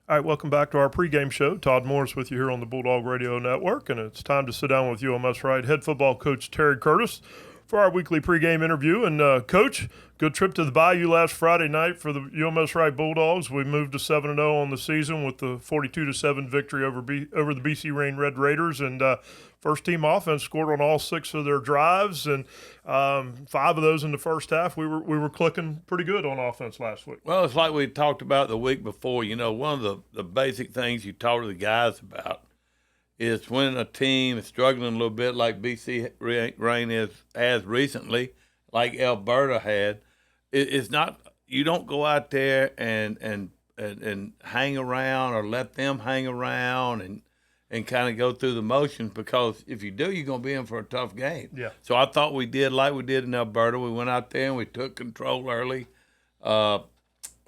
All right, welcome back to our pregame show. Todd Morris with you here on the Bulldog Radio Network, and it's time to sit down with UMS-Wright head football coach Terry Curtis for our weekly pregame interview. And, Coach, good trip to the Bayou last Friday night for the UMS-Wright Bulldogs. We moved to 7-0 on the season with the 42-7 victory over the BC Rain Red Raiders. And first-team offense scored on all 6 of their drives, and 5 of those in the first half. We were clicking pretty good on offense last week. Well, it's like we talked about the week before. You know, one of the basic things you talk to the guys about is when a team is struggling a little bit like BC Rain has recently, like Alberta had, it's not – you don't go out there and hang around or let them hang around and kind of go through the motions, because if you do, you're going to be in for a tough game. Yeah. So I thought we did like we did in Alberta. We went out there and we took control early.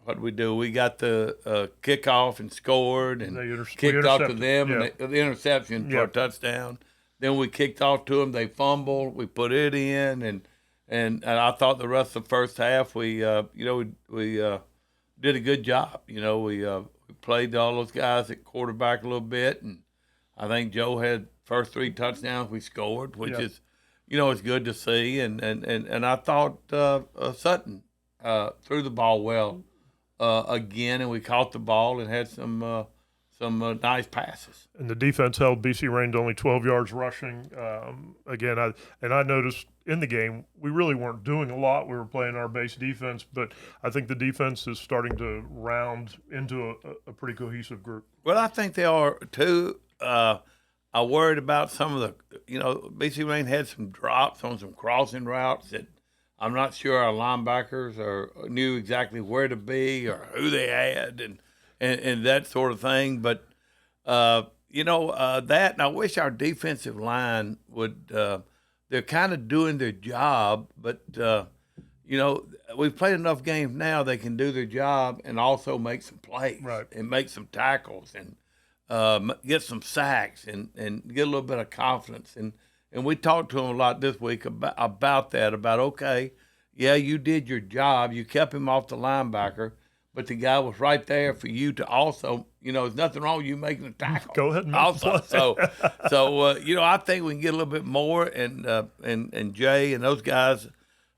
What did we do? We got the kickoff and scored and kicked off to them, and the interception for a touchdown. Then we kicked off to them. They fumbled. We put it in, and I thought the rest of the first half we did a good job. You know, we played all those guys at quarterback a little bit, and I think Joe had first 3 touchdowns we scored, which is, you know, it's good to see. And I thought Sutton threw the ball well again, and we caught the ball and had some nice passes. And the defense held BC Rain to only 12 yards rushing. Again, I noticed in the game we really weren't doing a lot. We were playing our base defense, but I think the defense is starting to round into a pretty cohesive group. Well, I think they are too. I worried about some of the, you know, BC Rain had some drops on some crossing routes that I'm not sure our linebackers knew exactly where to be or who they had and that sort of thing. But, you know, that, and I wish our defensive line would, they're kind of doing their job, but, you know, we've played enough games now they can do their job and also make some plays and make some tackles and get some sacks and get a little bit of confidence. And we talked to them a lot this week about that, about, okay, yeah, you did your job. You kept him off the linebacker, but the guy was right there for you to also, you know, there's nothing wrong with you making a tackle. Go ahead and make also. So you know, I think we can get a little bit more, and Jay and those guys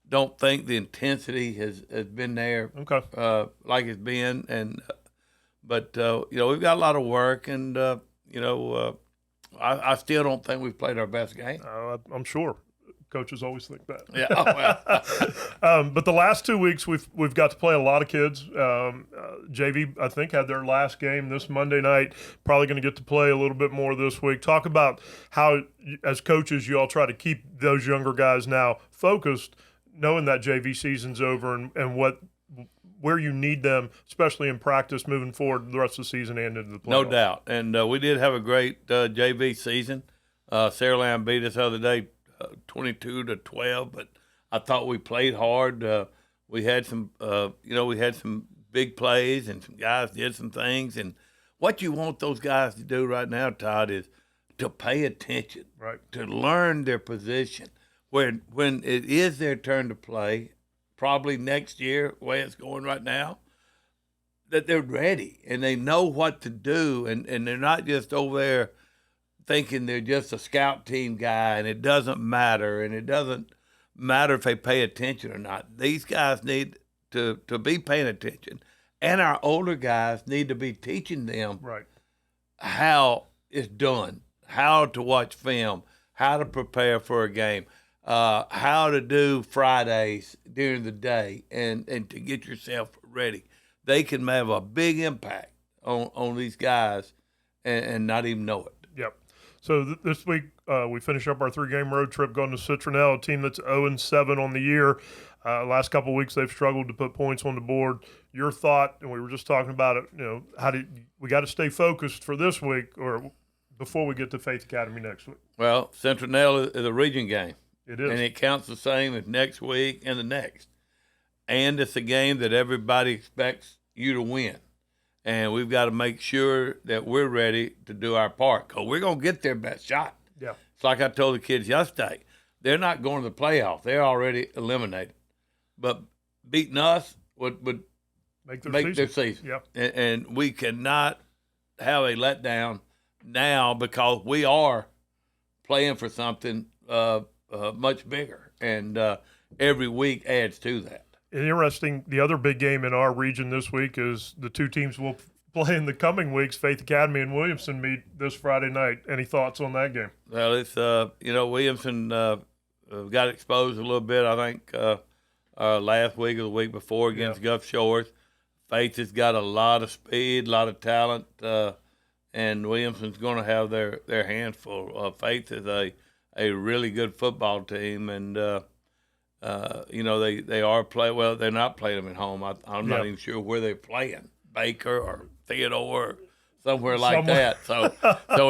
don't think the intensity has been there like it's been. But you know, we've got a lot of work, and you know, I still don't think we've played our best game. I'm sure. Coaches always think that. Yeah. Well. But the last 2 weeks we've got to play a lot of kids. JV, I think, had their last game this Monday night. Probably going to get to play a little bit more this week. Talk about how, as coaches, you all try to keep those younger guys now focused, knowing that JV season's over, and where you need them, especially in practice moving forward the rest of the season and into the playoffs. No doubt. And we did have a great JV season. Saraland beat us the other day 22-12, but I thought we played hard. We had some, you know, we had some big plays, and some guys did some things. And what you want those guys to do right now, Todd, is to pay attention, to learn their position. When it is their turn to play, probably next year, the way it's going right now, that they're ready and they know what to do, and they're not just over there thinking they're just a scout team guy and it doesn't matter, and it doesn't matter if they pay attention or not. These guys need to be paying attention, and our older guys need to be teaching them how it's done, how to watch film, how to prepare for a game, how to do Fridays during the day, and to get yourself ready. They can have a big impact on these guys and not even know it. Yep. So this week we finish up our 3-game road trip going to Citronelle, a team that's 0-7 on the year. Last couple of weeks they've struggled to put points on the board. Your thought, and we were just talking about it, you know, we got to stay focused for this week or before we get to Faith Academy next week? Well, Citronelle is a region game. It is. And it counts the same as next week and the next. And it's a game that everybody expects you to win. And we've got to make sure that we're ready to do our part, because we're going to get their best shot. Yeah. It's like I told the kids yesterday. They're not going to the playoff. They're already eliminated. But beating us would make their season. Yep. And we cannot have a letdown now because we are playing for something much bigger, and every week adds to that. Interesting. The other big game in our region this week is the two teams will play in the coming weeks. Faith Academy and Williamson meet this Friday night. Any thoughts on that game? Well, it's Williamson got exposed a little bit, I think, last week or the week before against Gulf Shores. Faith has got a lot of speed, a lot of talent, and Williamson's going to have their hands full. Faith is a really good football team, and they are play well. They're not playing them at home. I'm not even sure where they're playing, Baker or Theodore, or somewhere like that. So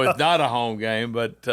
it's not a home game, but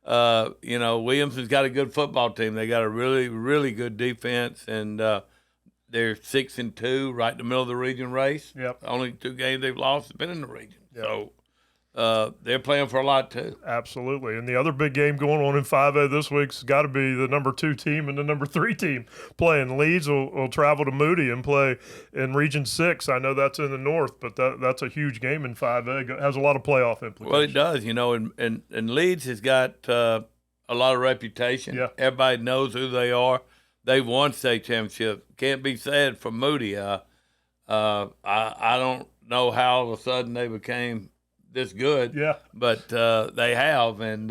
Williamson's got a good football team. They got a really, really good defense, and they're 6-2, right in the middle of the region race. Yep. The only 2 games they've lost have been in the region. Yep. So they're playing for a lot too. Absolutely. And the other big game going on in 5A this week's got to be the number 2 team and the number 3 team playing. Leeds will travel to Moody and play in Region 6. I know that's in the north, but that's a huge game in 5A. It has a lot of playoff implications. Well, it does, and Leeds has got a lot of reputation. Yeah. Everybody knows who they are. They've won state championships. Can't be said for Moody. I don't know how all of a sudden they became this good. Yeah. But they have, and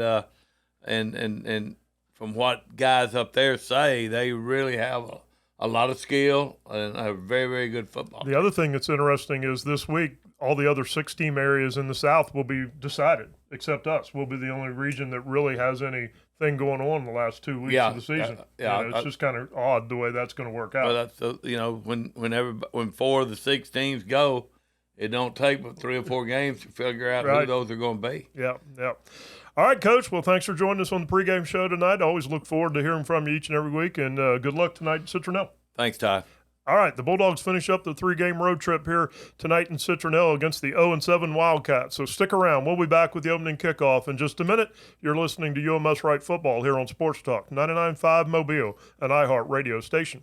from what guys up there say, they really have a lot of skill and a very, very good football. The other thing that's interesting is this week, all the other 6-team areas in the South will be decided, except us. We'll be the only region that really has anything going on in the last 2 weeks of the season. It's just kind of odd the way that's going to work out. Well, that's when 4 of the 6 teams go, it don't take but 3 or 4 games to figure out who those are going to be. Yeah. All right, Coach. Well, thanks for joining us on the pregame show tonight. I always look forward to hearing from you each and every week, and good luck tonight in Citronelle. Thanks, Ty. All right, the Bulldogs finish up the 3-game road trip here tonight in Citronelle against the 0-7 Wildcats. So stick around. We'll be back with the opening kickoff in just a minute. You're listening to UMS-Wright Football here on Sports Talk 99.5 Mobile, an iHeart radio station.